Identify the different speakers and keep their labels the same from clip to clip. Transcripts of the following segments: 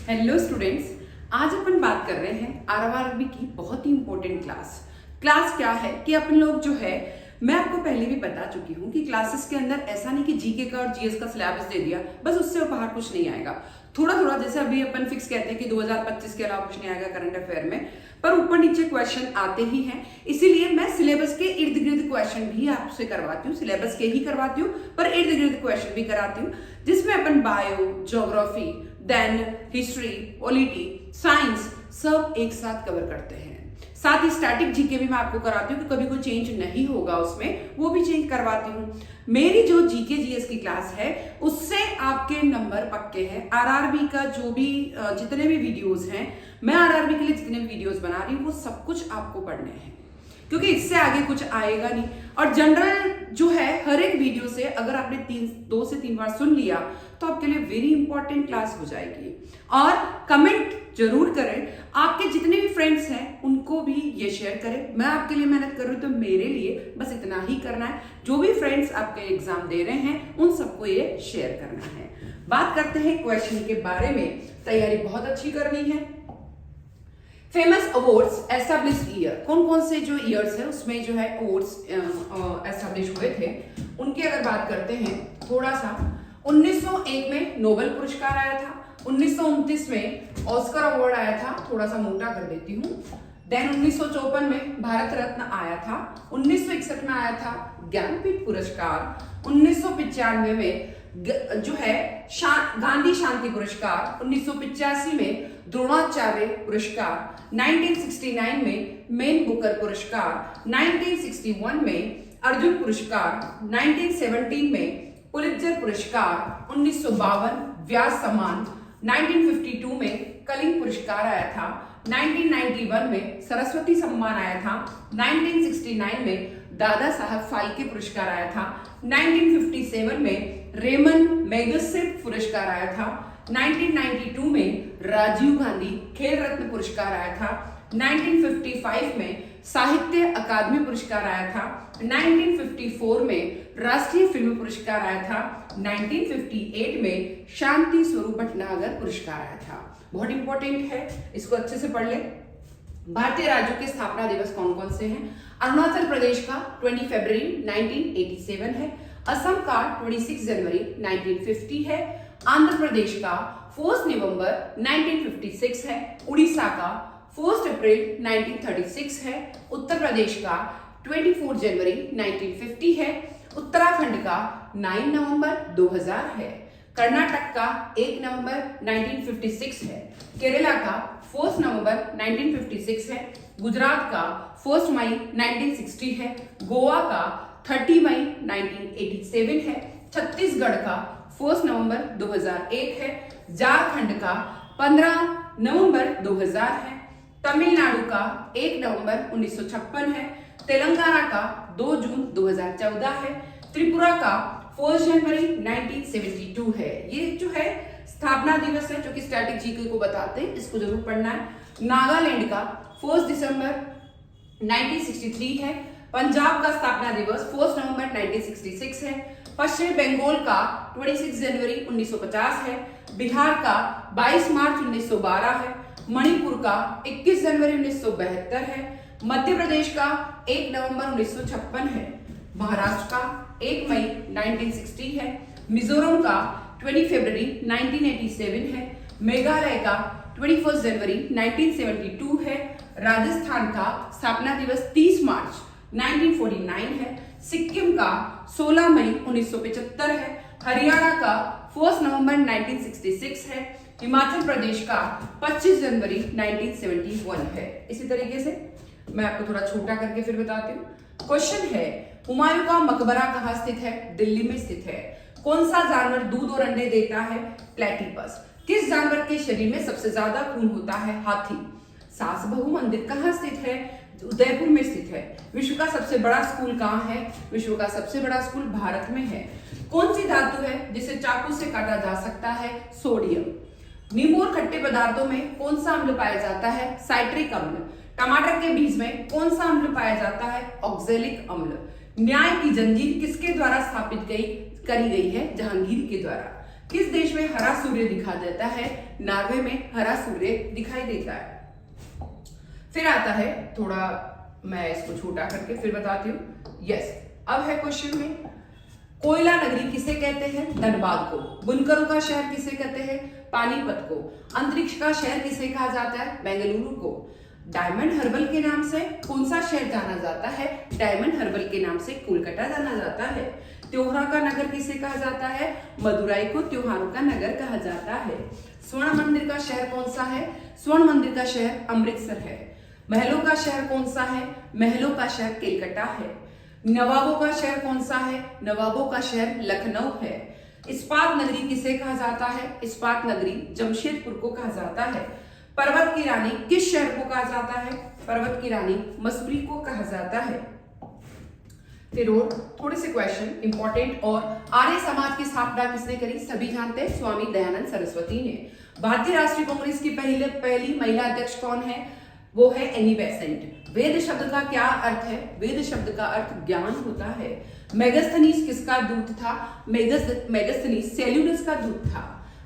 Speaker 1: Hello students, आज अपन बात कर रहे हैं आरआरबी की बहुत ही इंपॉर्टेंट क्लास क्या है कि अपन लोग जो है, मैं आपको पहले भी बता चुकी हूँ कि क्लासेस के अंदर ऐसा नहीं कि जीके का और जीएस का सिलेबस दे दिया बस उससे बाहर कुछ नहीं आएगा। थोड़ा थोड़ा जैसे अभी अपन फिक्स कहते हैं कि 2025 के अलावा कुछ नहीं आएगा करंट अफेयर में, पर ऊपर नीचे क्वेश्चन आते ही हैं। इसीलिए मैं सिलेबस के इर्द गिर्द क्वेश्चन भी आपसे करवाती हूँ, सिलेबस के ही करवाती हूँ पर इर्द गिर्द क्वेश्चन भी कराती हूँ, जिसमें अपन bio, geography, then history, polity, science सब एक साथ कवर करते हैं। साथ ही स्टैटिक जीके भी मैं आपको कराती हूँ कि कभी कोई चेंज नहीं होगा उसमें, वो भी चेंज करवाती हूँ। मेरी जो जीके जीएस की क्लास है उससे आपके नंबर पक्के हैं। आरआरबी का जो भी जितने भी वीडियोस हैं, मैं आरआरबी के लिए जितने भी वीडियोस बना रही हूँ वो सब कुछ आपको पढ़ने हैं, क्योंकि इससे आगे कुछ आएगा नहीं। और जनरल जो है हर एक वीडियो से अगर आपने 2 से 3 बार सुन लिया तो आपके लिए वेरी इंपॉर्टेंट क्लास हो जाएगी। और कमेंट जरूर करें, आपके जितने भी फ्रेंड्स हैं उनको भी ये शेयर करें। मैं आपके लिए मेहनत कर रही हूँ तो मेरे लिए बस इतना ही करना है। जो भी फ्रेंड्स आपके एग्जाम दे रहे हैं उन सबको ये शेयर करना है। बात करते हैं क्वेश्चन के बारे में। तैयारी बहुत अच्छी करनी है। फेमस अवार्ड्स एस्टैब्लिश्ड ईयर, कौन कौन से जो ईयर्स है उसमें जो है अवार्ड्स एस्टैब्लिश हुए थे उनकी अगर बात करते हैं थोड़ा सा। 1901 में नोबेल पुरस्कार आया था, 1929 में ऑस्कर अवार्ड आया था, थोड़ा सा मोटा कर देती हूँ। देन 1954 में भारत रत्न आया था, 1961 में आया था ज्ञानपीठ पुरस्कार, 1995 में जो है गांधी शांति पुरस्कार, 1985 में द्रोणाचार्य पुरस्कार, 1969 में मेन बुकर पुरस्कार, 1961 में अर्जुन पुरस्कार, 1917 में पुलित्जर पुरस्कार, 1952 व्यास सम्मान, 1952 में कलिंग पुरस्कार आया था, 1991 में सरस्वती सम्मान आया था, 1969 में दादा साहब फाल्के पुरस्कार आया था, 1957 में रेमन मैगसेसे पुरस्कार आया था, 1992 में राजीव गांधी खेल रत्न पुरस्कार आया था, 1955 में साहित्य अकादमी पुरस्कार आया था, 1954 में राष्ट्रीय फिल्म पुरस्कार आया था, 1958 में शांति स्वरूप भटनागर पुरस्कार आया था। बहुत इंपॉर्टेंट है, इसको अच्छे से पढ़ ले। भारतीय राज्यों के स्थापना दिवस कौन कौन से हैं? अरुणाचल प्रदेश का 20 फरवरी 1987 है, असम का 26 जनवरी 1950 है, आंध्र प्रदेश का 1 नवंबर 1956 है, उड़ीसा का 1 अप्रैल 1936 है, उत्तर प्रदेश का 24 जनवरी 1950 है, उत्तराखंड का 9 नवंबर 2000 है, कर्नाटक का 1 नवंबर 1956 है, केरला का 1 नवंबर 1956 है, गुजरात का 1 मई 1960 है, गोवा का 30 मई 1987 है, छत्तीसगढ़ का 1 नवंबर 2001 है, झारखंड का 15 नवंबर 2000 है, तमिलनाडु का 1 नवंबर 1956 है, तेलंगाना का 2 जून 2014 है, त्रिपुरा का 1 जनवरी 1972 है। ये जो है स्थापना दिवस है जो कि स्टैटिक जीके को बताते हैं, इसको जरूर पढ़ना है। नागालैंड का 1 दिसंबर 1963 है, पंजाब का स्थापना दिवस 1 नवंबर 1966 है, पश्चिम बंगाल का 26 जनवरी 1950 है, बिहार का 22 मार्च 1912 है, मणिपुर का 21 जनवरी 1972 है, मध्य प्रदेश का 1 नवंबर 1956 है, महाराष्ट्र का 1 मई 1960 है, मिजोरम का 20 फरवरी 1987 है, मेघालय का 21 जनवरी 1972 है, राजस्थान का स्थापना दिवस 30 मार्च 1949 है, सिक्किम का 16 मई 1975 है, हरियाणा का 1 नवंबर 1966 है, हिमाचल प्रदेश का 25 जनवरी 1971 है। इसी तरीके से मैं आपको थोड़ा छोटा करके फिर बताती हूँ। क्वेश्चन है, हुमायूं का मकबरा कहाँ स्थित है? दिल्ली में स्थित है। कौन सा जानवर दूध और अंडे देता है? प्लेटिपस। किस जानवर के शरीर में सबसे ज्यादा खून होता है? हाथी। सास बहू मंदिर कहाँ स्थित है? उदयपुर में स्थित है। विश्व का सबसे बड़ा स्कूल कहाँ है? विश्व का सबसे बड़ा स्कूल भारत में है। कौन सी धातु है जिसे चाकू से काटा जा सकता है? सोडियम। नींबू और खट्टे पदार्थों में कौन सा अम्ल पाया जाता है? साइट्रिक अम्ल। टमाटर के बीज में कौन सा अम्ल पाया जाता है? ऑक्जेलिक अम्ल। न्याय की जंजीर किसके द्वारा स्थापित करी गई है? जहांगीर के द्वारा। किस देश में हरा सूर्य दिखा देता है? नॉर्वे में हरा सूर्य दिखाई देता है। फिर आता है, थोड़ा मैं इसको छोटा करके फिर बताती हूँ। यस, अब है क्वेश्चन में, कोयला नगरी किसे कहते हैं? धनबाद को। बुनकरों का शहर किसे कहते हैं? पानीपत को। अंतरिक्ष का शहर किसे कहा जाता है? बेंगलुरु को। डायमंड हर्बल के नाम से कौन सा शहर जाना जाता है? डायमंड हर्बल के नाम से कोलकाता जाना जाता है। त्योहारों का नगर किसे कहा जाता है? मदुराई को त्योहारों का नगर कहा जाता है। स्वर्ण मंदिर का शहर कौन सा है? स्वर्ण मंदिर का शहर अमृतसर है। महलों का शहर कौन सा है? महलों का शहर केलकटा है। नवाबों का शहर कौन सा है? नवाबों का शहर लखनऊ है। इस्पात नगरी किसे कहा जाता है? इस्पात नगरी जमशेदपुर को कहा जाता है। पर्वत की रानी किस शहर को कहा जाता है? पर्वत की रानी मसूरी को कहा जाता है। फिर और थोड़े से क्वेश्चन इंपॉर्टेंट। और आर्य समाज की स्थापना किसने करी? सभी जानते हैं, स्वामी दयानंद सरस्वती ने। भारतीय राष्ट्रीय कांग्रेस की पहली महिला अध्यक्ष कौन है? वो है एनी बेसेंट। वेद शब्द का क्या अर्थ है? वेद शब्द का अर्थ ज्ञान होता है। मेगास्थनीज किसका दूत था? मेगास्थनीज सेल्यूकस का दूत था।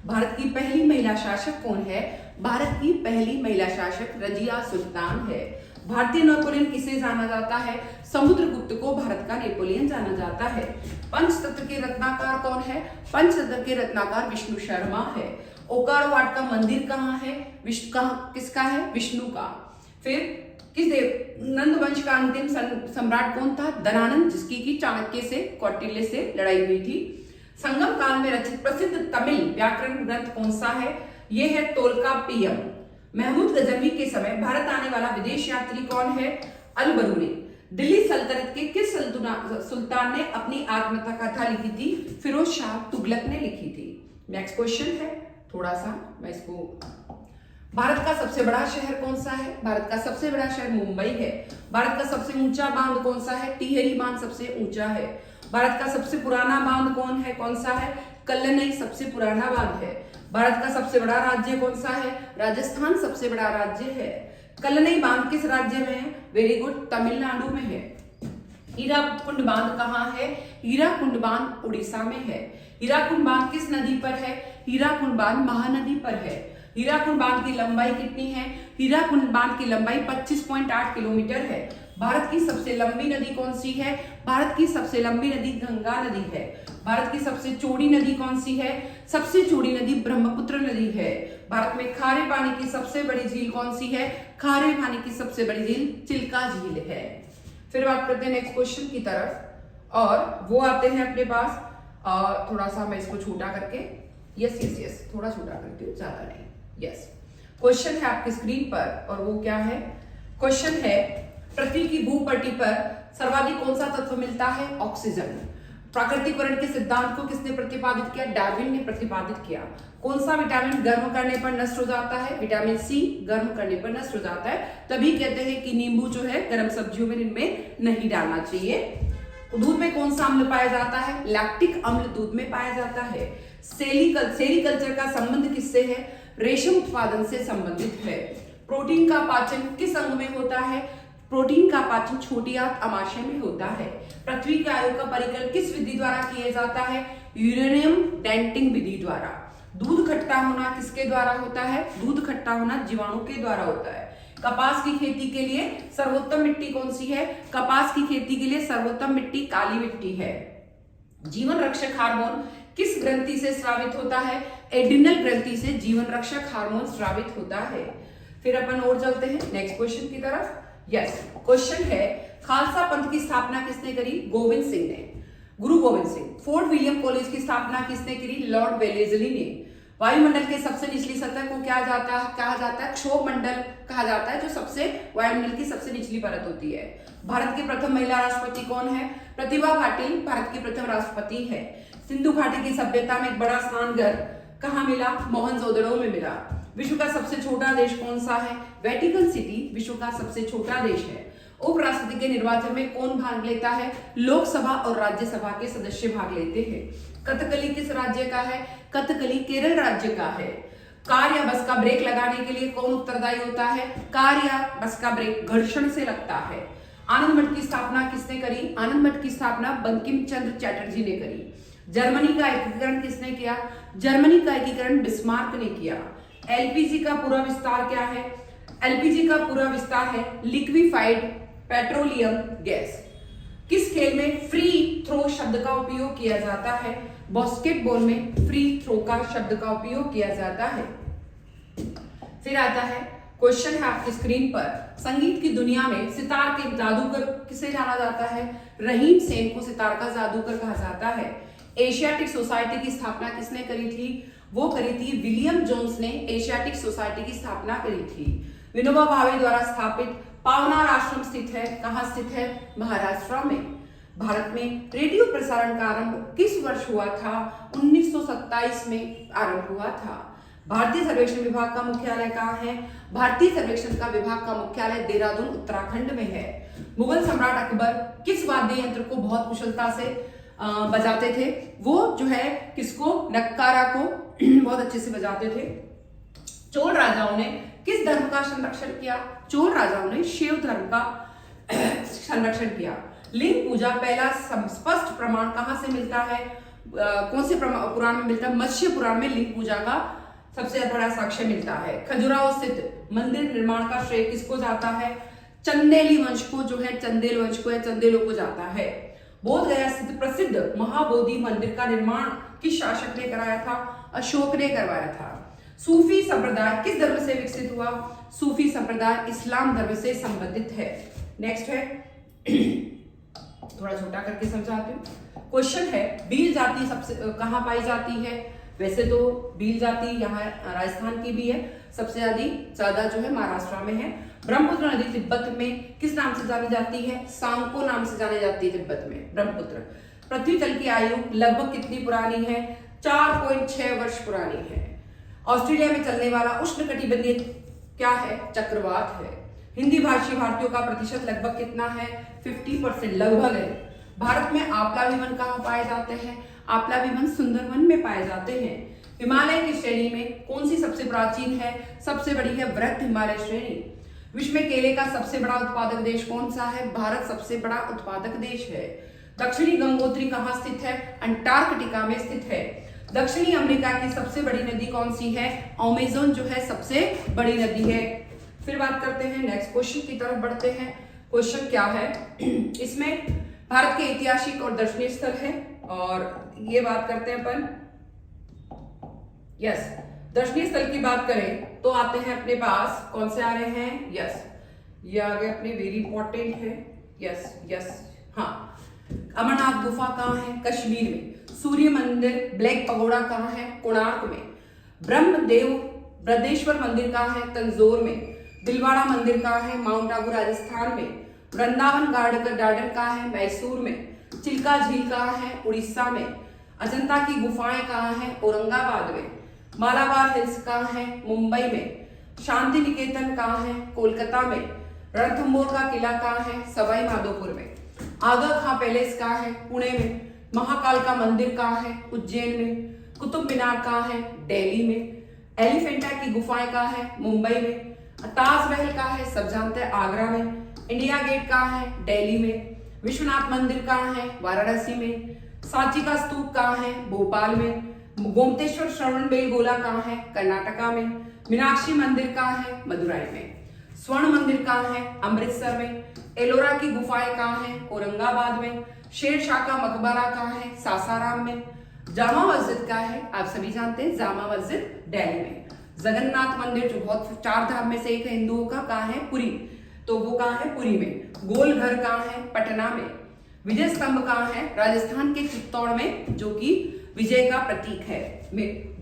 Speaker 1: भारत की पहली महिला शासक कौन है? भारत की पहली महिला शासक रजिया सुल्तान है। भारतीय नेपोलियन किसे जाना जाता है? समुद्रगुप्त को भारत का नेपोलियन जाना जाता है। पंचतंत्र के रत्नाकार कौन है? पंचतंत्र के रत्नाकार विष्णु शर्मा है। ओकार वाट का मंदिर कहाँ है? किसका है? विष्णु का। फिर किस देव नंद वंश का अंतिम सम्राट कौन था? धनानंद, जिसकी की चाणक्य से कौटिल्य से लड़ाई हुई थी। संगम काल में रचित प्रसिद्ध तमिल व्याकरण ग्रंथ कौन सा है? यह है तोल्काप्पियम। महमूद गजनवी के समय भारत आने वाला विदेश यात्री कौन है? अल बरूनी। दिल्ली सल्तनत के किस सुल्तान ने अपनी आत्मकथा लिखी थी? फिरोज शाह तुगलक ने लिखी थी। नेक्स्ट क्वेश्चन है, थोड़ा सा मैं इसको, भारत का सबसे बड़ा शहर कौन सा है? भारत का सबसे बड़ा शहर मुंबई है। भारत का सबसे ऊंचा बांध कौन सा है? टिहरी बांध सबसे ऊंचा है। भारत का सबसे पुराना बांध कौन सा है? कल्लनई सबसे पुराना बांध है। भारत का सबसे बड़ा राज्य कौन सा है? राजस्थान सबसे बड़ा राज्य है। कल्लनई बांध किस राज्य में है? वेरी गुड, तमिलनाडु में है। हीराकुंड बांध कहाँ है? हीराकुंड बांध उड़ीसा में है। हीराकुंड बांध किस नदी पर है? हीराकुंड बांध महानदी पर है। हीराकुंड बांध की लंबाई कितनी है? हीराकुंड बांध की लंबाई 25.8 किलोमीटर है। भारत की सबसे लंबी नदी कौन सी है? भारत की सबसे लंबी नदी गंगा नदी है। भारत की सबसे चौड़ी नदी कौन सी है? सबसे चौड़ी नदी ब्रह्मपुत्र नदी है। भारत में खारे पानी की सबसे बड़ी झील कौन सी है? खारे पानी की सबसे बड़ी झील चिल्का झील है। फिर बात करते हैं नेक्स्ट क्वेश्चन की तरफ, और वो आते हैं अपने पास, थोड़ा सा मैं इसको छोटा करके, यस थोड़ा छोटा करती हूँ, ज्यादा नहीं। यस, क्वेश्चन है आपकी स्क्रीन पर, और वो क्या है? क्वेश्चन है, पृथ्वी की भूपटल पर सर्वाधिक कौन सा तत्व मिलता है? ऑक्सीजन। प्राकृतिक वर्ण के सिद्धांत को किसने प्रतिपादित किया? डार्विन ने प्रतिपादित किया। कौन सा विटामिन गर्म करने पर नष्ट हो जाता है? विटामिन सी गर्म करने पर नष्ट हो जाता है। तभी कहते हैं कि नींबू जो है गर्म सब्जियों में इनमें नहीं डालना चाहिए। दूध में कौन सा अम्ल पाया जाता है? लैक्टिक अम्ल दूध में पाया जाता है। सेरीकल्चर का संबंध किससे है? रेशम उत्पादन से संबंधित है। प्रोटीन का पाचन किस अंग में होता है? प्रोटीन का पाचन छोटी आंत अमाशय में होता है। पृथ्वी के आयु का परिकलन किस विधि द्वारा किया जाता है? यूरेनियम डेंटिंग विधि द्वारा। दूध खट्टा होना किसके द्वारा होता है? दूध खट्टा होना जीवाणु के द्वारा होता है। कपास की खेती के लिए सर्वोत्तम मिट्टी कौन सी है? कपास की खेती के लिए सर्वोत्तम मिट्टी काली मिट्टी है। जीवन रक्षक हार्मोन किस ग्रंथि से स्रावित होता है? एड्रिनल ग्रंथि से जीवन रक्षक हार्मोन स्रावित होता है। फिर अपन और चलते हैं नेक्स्ट क्वेश्चन की तरफ। यस, क्वेश्चन है, खालसा पंथ की स्थापना किसने करी? गोविंद सिंह ने, गुरु Govind Singh. Fort William college की स्थापना किसने करी? लॉर्ड वेलेस्ली ने। वायुमंडल के सबसे निचली सतह को कहा जाता है क्षोभ मंडल कहा जाता है, जो सबसे वायुमंडल की सबसे निचली परत होती है। भारत की प्रथम महिला राष्ट्रपति कौन है? प्रतिभा पाटिल भारत की प्रथम राष्ट्रपति है। सिंधु घाटी की सभ्यता में एक बड़ा स्नान घर कहाँ मिला? मोहनजोदड़ो में मिला। विश्व का सबसे छोटा देश कौन सा है? वेटिकन सिटी विश्व का सबसे छोटा देश है। उपराष्ट्रपति के निर्वाचन में कौन भाग लेता है? लोकसभा और राज्यसभा के सदस्य भाग लेते हैं। कथकली किस राज्य का है? कथकली केरल राज्य का है। कार या बस का ब्रेक लगाने के लिए कौन उत्तरदायी होता है? कार या बस का ब्रेक घर्षण से लगता है। आनंद मठ की स्थापना किसने करी? आनंद मठ की स्थापना बंकिम चंद्र चटर्जी ने करी। जर्मनी का एकीकरण किसने किया? जर्मनी का एकीकरण बिस्मार्क ने किया। एलपीजी का पूरा विस्तार क्या है? एलपीजी का पूरा विस्तार है लिक्विफाइड पेट्रोलियम गैस। किस खेल में फ्री थ्रो शब्द का उपयोग किया जाता है? बास्केटबॉल में फ्री थ्रो का शब्द का उपयोग किया जाता है। फिर आता है क्वेश्चन है आपकी स्क्रीन पर, संगीत की दुनिया में सितार के जादूगर किसे जाना जाता है? रहीम सेन को सितार का जादूगर कहा जाता है। एशियाटिक सोसाइटी की स्थापना किसने करी थी? वो करी थी विलियम जोन्स ने एशियाटिक सोसाइटी की स्थापना करी थी। विनोबा भावे द्वारा स्थापित पावनार आश्रम स्थित है, कहाँ स्थित है? महाराष्ट्र में। भारत में रेडियो प्रसारण का आरंभ किस वर्ष हुआ था? 1927 में आरंभ हुआ था। भारतीय सर्वेक्षण विभाग का मुख्यालय कहाँ है? भारतीय सर्वेक्षण का विभाग का मुख्यालय देहरादून उत्तराखंड में है। मुगल सम्राट अकबर किस वाद्य यंत्र को बहुत कुशलता से बजाते थे? वो जो है किसको? नक्कारा को बहुत अच्छे से बजाते थे। चोल राजाओं ने किस धर्म का संरक्षण किया? चोल राजाओं ने शिव धर्म का संरक्षण किया। लिंग पूजा पहला स्पष्ट प्रमाण कहाँ से मिलता है? कौन से पुराण में मिलता है? मत्स्य पुराण में लिंग पूजा का सबसे बड़ा साक्ष्य मिलता है। खजुराहो स्थित मंदिर निर्माण का श्रेय किसको जाता है? चंदेली वंश को, जो है चंदेल वंश को या चंदेलों को जाता है। बोध गया स्थित प्रसिद्ध महाबोधि मंदिर का निर्माण किस शासक ने कराया था? अशोक ने करवाया था। सूफी संप्रदाय किस धर्म से विकसित हुआ? सूफी संप्रदाय इस्लाम धर्म से संबंधित है। नेक्स्ट है थोड़ा छोटा करके समझाती हूँ। क्वेश्चन है भील जाति सबसे कहाँ पाई जाती है? वैसे तो भील जाति यहाँ राजस्थान की भी है, सबसे ज्यादा जो है महाराष्ट्र में है। ब्रह्मपुत्र नदी तिब्बत में किस नाम से जानी जाती है? सांको नाम से जानी जाती है तिब्बत में ब्रह्मपुत्र। पृथ्वी तल की आयु लगभग कितनी पुरानी है? 4.6 वर्ष पुरानी है। ऑस्ट्रेलिया में चलने वाला उष्णकटिबंधीय क्या है? चक्रवात है। हिंदी भाषी भारतीयों का प्रतिशत लगभग कितना है? 50% लगभग है। भारत में आंवला विवन कहाँ पाए जाते हैं? आंवला विवन सुंदरवन में पाए जाते हैं। हिमालय की श्रेणी में कौन सी सबसे प्राचीन है? सबसे बड़ी है वृहत हिमालय श्रेणी। विश्व में केले का सबसे बड़ा उत्पादक देश कौन सा है? भारत सबसे बड़ा उत्पादक देश है। दक्षिणी गंगोत्री कहाँ स्थित है? अंटार्कटिका में स्थित है। दक्षिणी अमेरिका की सबसे बड़ी नदी कौन सी है? अमेज़न जो है सबसे बड़ी नदी है। फिर बात करते हैं नेक्स्ट क्वेश्चन की तरफ बढ़ते हैं। क्वेश्चन क्या है इसमें? भारत के ऐतिहासिक और दर्शनीय स्थल है और ये बात करते हैं अपन। यस, दर्शनीय स्थल की बात करें तो आते हैं अपने पास, कौन से आ रहे हैं? यस, ये आगे अपने वेरी इंपॉर्टेंट है। यस यस, हाँ, अमरनाथ गुफा कहाँ है? कश्मीर में। सूर्य मंदिर ब्लैक पगोड़ा कहाँ है? कोणार्क में। ब्रह्मदेव बृहदेश्वर मंदिर कहाँ है? तंजौर में। दिलवाड़ा मंदिर कहाँ है? माउंट आबू राजस्थान में। वृंदावन गार्डन कहाँ है? मैसूर में। चिल्का झील कहाँ है? उड़ीसा में। अजंता की गुफाएं कहाँ है? औरंगाबाद में। मालाबार हिल्स कहाँ है? मुंबई में। शांति निकेतन कहाँ है? कोलकाता में। रणथंबोर का किला कहाँ है? सवाई माधोपुर में। आगा खां पैलेस कहाँ है? पुणे में। महाकाल का मंदिर कहाँ है? उज्जैन में। कुतुब मीनार कहाँ है? दिल्ली में। एलिफेंटा की गुफाएं कहाँ है? मुंबई में। ताजमहल कहाँ है? सब जानते हैं, आगरा में। इंडिया गेट कहाँ है? दिल्ली में। विश्वनाथ मंदिर कहाँ है? वाराणसी में। सांची का स्तूप कहाँ है? भोपाल में। गोमतेश्वर श्रवण बेलगोला कहाँ है? कर्नाटका में। मीनाक्षी मंदिर कहाँ है? मदुरई में। स्वर्ण मंदिर कहाँ है? अमृतसर में। एलोरा की गुफाएं कहाँ है? औरंगाबाद में। शेर शाह का मकबरा कहाँ है? सासाराम में। जामा मस्जिद कहाँ है? आप सभी जानते हैं, जामा मस्जिद दिल्ली में। जगन्नाथ मंदिर जो बहुत 4 धाम में से एक है हिंदुओं का, कहाँ है? पुरी, तो वो कहाँ है? पुरी में। गोल घर कहाँ है? पटना में। विजय स्तंभ कहाँ है? राजस्थान के चित्तौड़ में, जो कि विजय का प्रतीक है।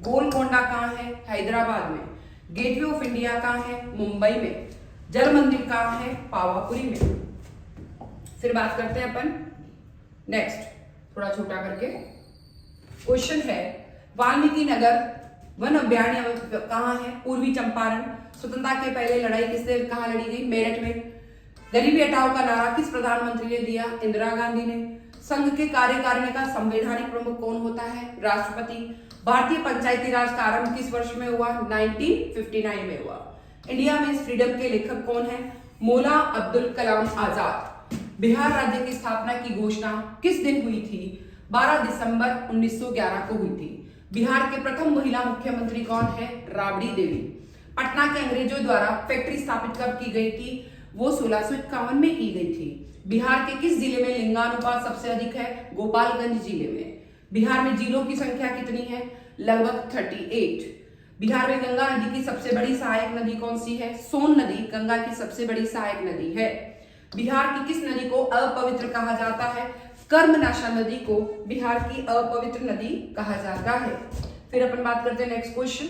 Speaker 1: गोलकोंडा कहाँ है? हैदराबाद में। गेटवे ऑफ इंडिया कहाँ है? मुंबई में। जल मंदिर कहाँ है? पावापुरी में। फिर बात करते हैं अपन नेक्स्ट, थोड़ा छोटा करके। क्वेश्चन है वाल्मीकि नगर वन अभ्यारण्य कहाँ है? पूर्वी चंपारण। स्वतंत्रता के पहले लड़ाई किसने कहाँ लड़ी गई? मेरठ में। गरीबी हटाओ का नारा किस प्रधानमंत्री ने दिया? इंदिरा गांधी ने। संघ के कार्यकारिणी का संवैधानिक प्रमुख कौन होता है? राष्ट्रपति। भारतीय पंचायती राज का आरंभ किस वर्ष में हुआ? 1959 में हुआ। इंडिया में फ्रीडम के लेखक कौन है? मौला अब्दुल कलाम आजाद। बिहार राज्य की स्थापना की घोषणा किस दिन हुई थी? 12 दिसंबर 1911 को हुई थी। बिहार के प्रथम महिला मुख्यमंत्री कौन है? राबड़ी देवी। पटना के अंग्रेजों द्वारा फैक्ट्री स्थापित कब की गई थी? वो 1651 में की गई थी। बिहार के किस जिले में लिंगानुपात सबसे अधिक है? गोपालगंज जिले में। बिहार में जिलों की संख्या कितनी है? लगभग 38। बिहार में गंगा नदी की सबसे बड़ी सहायक नदी कौन सी है? सोन नदी गंगा की सबसे बड़ी सहायक नदी है। बिहार की किस नदी को अपवित्र कहा जाता है? कर्मनाशा नदी को बिहार की अपवित्र नदी कहा जाता है। फिर अपन बात करते हैं नेक्स्ट क्वेश्चन,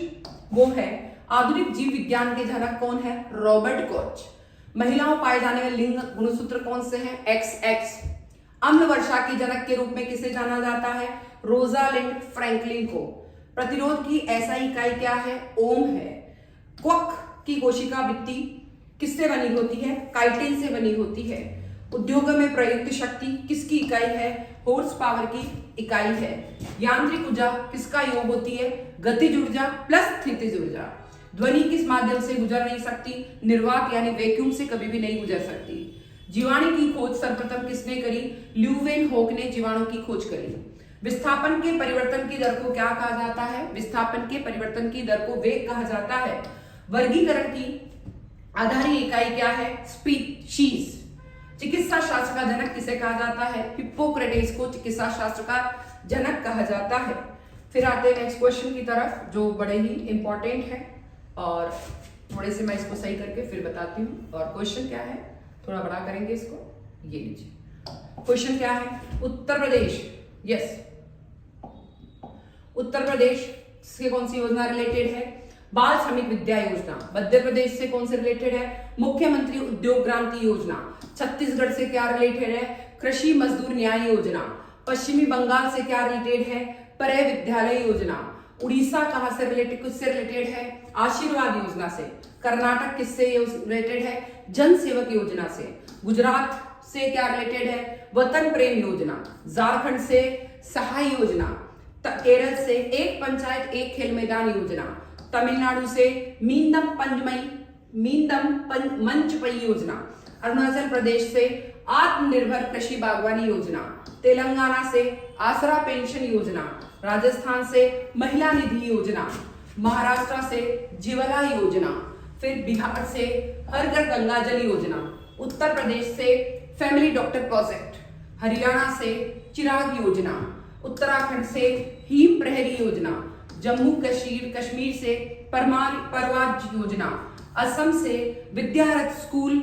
Speaker 1: वो है आधुनिक जीव विज्ञान के जनक कौन है? Robert Koch. महिलाओं पाए जाने वाले लिंग गुणसूत्र कौन से हैं? XX। अम्ल वर्षा के जनक के रूप में किसे जाना जाता है? रोजालिंड फ्रैंकलिन को। प्रतिरोध की SI इकाई क्या है? ओम है। क्वक की कोशिका भित्ति किससे बनी होती है? काइटिन से बनी होती है। उद्योगों में प्रयुक्त शक्ति किसकी इकाई है? हॉर्स पावर की इकाई है। यांत्रिक ऊर्जा किसका योग होती है? गतिज ऊर्जा प्लस स्थितिज ऊर्जा। ध्वनि किस माध्यम से गुजर नहीं सकती? निर्वात यानी वैक्यूम से कभी भी नहीं गुजर सकती। जीवाणु की खोज सर्वप्रथम किसने करी? ल्यूवेनहोक ने जीवाणु की खोज करी। विस्थापन के परिवर्तन की दर को क्या कहा जाता है? विस्थापन के परिवर्तन की दर को वेग कहा जाता है। वर्गीकरण की आधारी इकाई क्या है? स्पीशीज। चिकित्सा शास्त्र का जनक किसे कहा जाता है? हिप्पोक्रेटिस को चिकित्सा शास्त्र का जनक कहा जाता है। फिर आते हैं नेक्स्ट क्वेश्चन की तरफ जो बड़े ही इंपॉर्टेंट है और थोड़े से मैं इसको सही करके फिर बताती हूँ। और क्वेश्चन क्या है, थोड़ा बड़ा करेंगे इसको, ये लीजिए। क्वेश्चन क्या है? उत्तर प्रदेश, यस, उत्तर प्रदेश से कौन सी योजना रिलेटेड है? बाल श्रमिक विद्या योजना। मध्य प्रदेश से कौन से रिलेटेड है? मुख्यमंत्री उद्योग क्रांति योजना। छत्तीसगढ़ से क्या रिलेटेड है? कृषि मजदूर न्याय योजना। पश्चिमी बंगाल से क्या रिलेटेड है? परय विद्यालय योजना। उड़ीसा कहां से रिलेटेड, किससे रिलेटेड है? आशीर्वाद योजना से। कर्नाटक किससे रिलेटेड है? जन सेवक योजना से। गुजरात से क्या रिलेटेड है? वतन प्रेम योजना। झारखंड से सहाय योजना। केरल से एक पंचायत एक खेल मैदान योजना। तमिलनाडु से मींदम मंचपई योजना। अरुणाचल प्रदेश से आत्मनिर्भर कृषि बागवानी योजना। तेलंगाना से आसरा पेंशन योजना। राजस्थान से महिला निधि योजना। महाराष्ट्र से जीवला योजना। फिर बिहार से हर घर गंगा जल योजना। उत्तर प्रदेश से फैमिली डॉक्टर प्रोजेक्ट। हरियाणा से चिराग योजना। उत्तराखंड से हिम प्रहरी योजना। जम्मू कश्मीर से परवाज योजना। असम से विद्यारथ स्कूल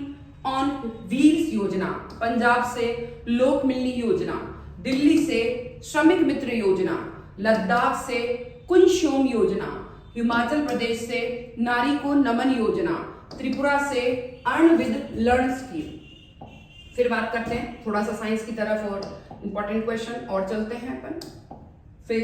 Speaker 1: ऑन व्हील्स योजना। पंजाब से लोक मिलनी योजना। दिल्ली से श्रमिक मित्र योजना। लद्दाख से कुंशोम योजना। हिमाचल प्रदेश से नारी को नमन योजना। त्रिपुरा से अर्णविद लर्न स्कीम। फिर बात करते हैं थोड़ा सा साइंस की तरफ और इंपॉर्टेंट क्वेश्चन और चलते हैं अपन। फिर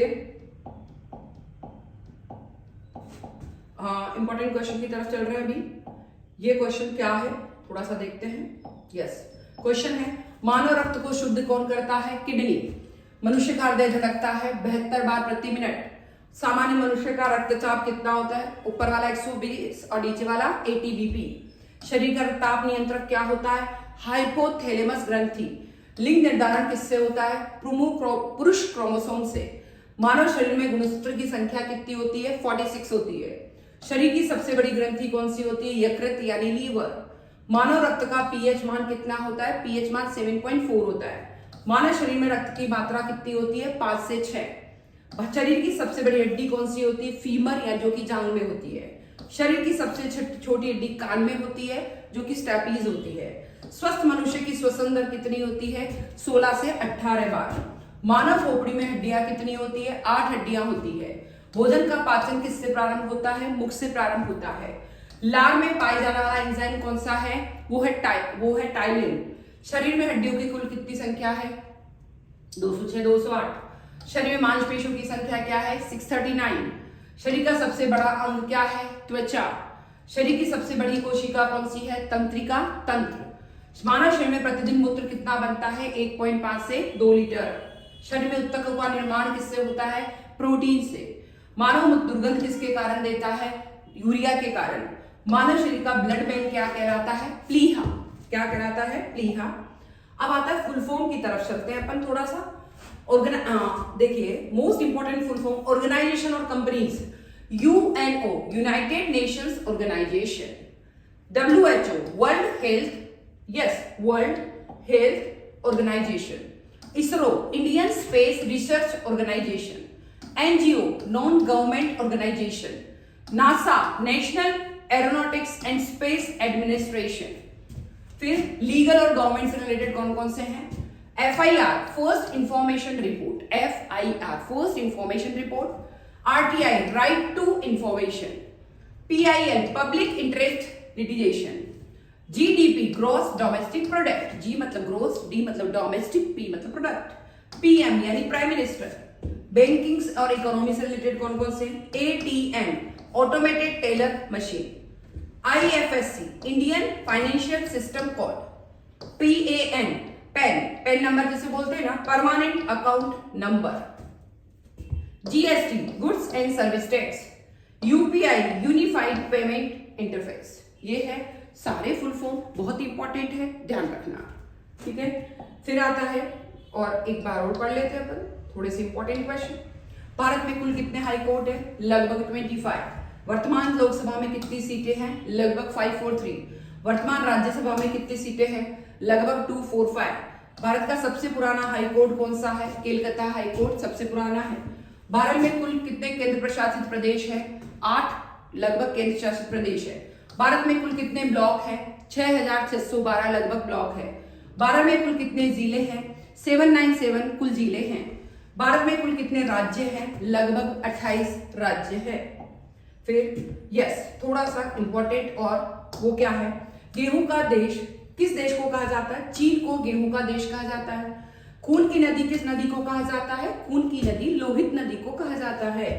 Speaker 1: इंपॉर्टेंट क्वेश्चन की तरफ चल रहे हैं अभी। ये क्वेश्चन क्या है थोड़ा सा देखते हैं। यस, क्वेश्चन है मानव रक्त को शुद्ध कौन करता है? किडनी। मनुष्य का हृदय धड़कता है 72 बार प्रति मिनट। सामान्य मनुष्य का रक्तचाप कितना होता है? ऊपर वाला 120 और नीचे वाला 80 BP। शरीर का ताप नियंत्रक क्या होता है? हाइपोथैलेमस ग्रंथि। लिंग निर्धारण किससे होता है? पुरुष क्रोमोसोम से। मानव शरीर में गुणसूत्र की संख्या कितनी होती है? 46 होती है। शरीर की सबसे बड़ी ग्रंथि कौन सी होती है? यकृत यानी लीवर। मानव रक्त का pH मान कितना होता है? pH मान 7.4 होता है। मानव शरीर में रक्त की मात्रा कितनी होती है? 5 से 6। शरीर की सबसे बड़ी हड्डी कौन सी होती है? फीमर या जो कि जांग में होती है। शरीर की सबसे छोटी हड्डी कान में होती है जो कि स्टैपीज होती है। स्वस्थ मनुष्य की श्वसन दर कितनी होती है? 16 से 18 बार। मानव खोपड़ी में हड्डियां कितनी होती है? 8 हड्डियां होती है। भोजन का पाचन किससे प्रारंभ होता है? मुख से प्रारंभ होता है। लार में पाए जाने वाला एंजाइम कौन सा है? वो है टाइलिन। शरीर में हड्डियों की कुल कितनी संख्या है? 206, 208। शरीर में मांसपेशियों की संख्या क्या है? 639। शरीर का सबसे बड़ा अंग क्या है? त्वचा। शरीर की सबसे बड़ी कोशिका कौन सी है? तंत्रिका तंत्र। मानव शरीर में प्रतिदिन मूत्र कितना बनता है? 1.5 से 2 लीटर। शरीर में उत्तकों का निर्माण किससे होता है? प्रोटीन से। मानव मूत्र दुर्गंध किसके कारण देता है? यूरिया के कारण। मानव शरीर का ब्लड बैंक क्या कहलाता है? प्लीहा। क्या कहलाता है? प्लीहा। अब आता है फुल फॉर्म की तरफ चलते हैं अपन थोड़ा सा। देखिए most important full form organisation और companies, UNO united nations organisation, WHO world health, yes world health organisation, ISRO Indian space research organisation, NGO non government organisation, NASA national aeronautics and space administration. फिर legal और government से related कौन कौन से हैं? FIR first information report, FIR first information report, RTI right to information, PIL public interest litigation, GDP gross domestic product, G मतलब gross, D मतलब domestic, P मतलब प्रोडक्ट, PM यानी प्राइम मिनिस्टर। बैंकिंग और economy से related कौन कौन से? ATM automated teller machine, IFSC Indian financial system code, PAN PAN number जिसे बोलते हैं ना, permanent account number, GST goods and service tax, UPI unified payment interface. ये है सारे फुल फॉर्म, बहुत ही इंपॉर्टेंट है, ध्यान रखना, ठीक है। फिर आता है और एक बार और पढ़ लेते हैं अपन थोड़े से इंपॉर्टेंट क्वेश्चन। भारत में कुल कितने हाई कोर्ट है? लगभग 25। वर्तमान लोकसभा में कितनी सीटें हैं? लगभग 543। वर्तमान राज्यसभा में कितनी सीटें हैं? लगभग 245। भारत का सबसे पुराना हाई कोर्ट कौन सा है? कोलकाता हाई कोर्ट सबसे पुराना है। भारत में कुल कितने केंद्र प्रशासित प्रदेश है? 8 लगभग केंद्र शासित प्रदेश है। भारत में कुल कितने ब्लॉक है? 6612 लगभग ब्लॉक है। भारत में कुल कितने जिले हैं? 797 कुल जिले हैं। भारत में कुल कितने राज्य हैं? लगभग 28 राज्य है। फिर यस थोड़ा सा इंपॉर्टेंट, और वो क्या है? गेहूं का देश किस देश को कहा जाता है? चीन को गेहूं का देश कहा जाता है। खून की नदी किस नदी को कहा जाता है? खून की नदी लोहित नदी को कहा जाता है।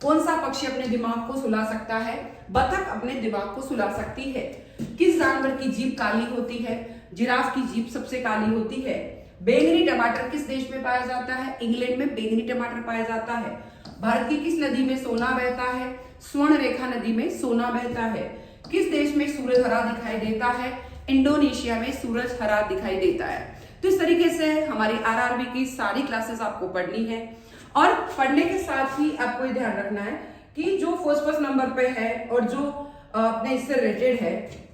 Speaker 1: कौन सा पक्षी अपने दिमाग को सुला सकता है? बतख अपने दिमाग को सुला सकती है। किस जानवर की जीभ काली होती है? जिराफ की जीभ सबसे काली होती है। बैंगनी टमाटर किस देश में पाया जाता है? इंग्लैंड में बैंगनी टमाटर पाया जाता है। भारत की किस नदी में सोना बहता है? स्वर्ण रेखा नदी में सोना बहता है। किस देश में सूरज हरा दिखाई देता है? इंडोनेशिया में सूरज हरा दिखाई देता है। तो इस तरीके से हमारी आरआरबी की सारी क्लासेस आपको पढ़नी है, और पढ़ने के साथ ही आपको ये ध्यान रखना है कि जो फर्स्ट नंबर पे है और जो अपने इससे रिलेटेड है,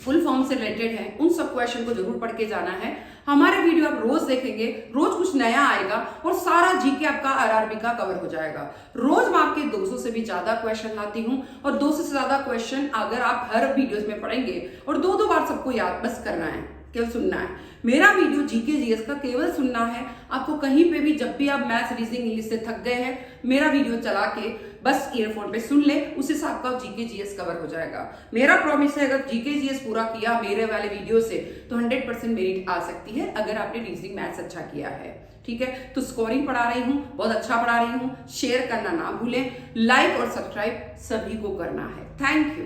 Speaker 1: फुल फॉर्म से रिलेटेड है, उन सब क्वेश्चन को जरूर पढ़ के जाना है। हमारे वीडियो आप रोज देखेंगे, रोज कुछ नया आएगा और सारा जीके आपका आरआरबी का कवर हो जाएगा। रोज मैं आपके 200 से भी ज्यादा क्वेश्चन लाती हूँ, और 200 से ज्यादा क्वेश्चन अगर आप हर वीडियोस में पढ़ेंगे और 2-2 बार सबको याद बस करना है, केवल सुनना है। मेरा वीडियो जीके जीएस का केवल सुनना है। आपको कहीं पे भी जब भी आप मैथ्स रीजनिंग इंग्लिश से थक गए हैं, मेरा वीडियो चला के बस ईयरफोन पे सुन ले, उससे से आपका जीके जीएस कवर हो जाएगा। मेरा प्रॉमिस है, अगर जीके जीएस पूरा किया मेरे वाले वीडियो से तो 100% मेरिट आ सकती है, अगर आपने रीजनिंग मैथ्स अच्छा किया है, ठीक है। तो स्कोरिंग पढ़ा रही हूँ, बहुत अच्छा पढ़ा रही हूँ। शेयर करना ना भूलें, लाइक और सब्सक्राइब सभी को करना है। Thank you.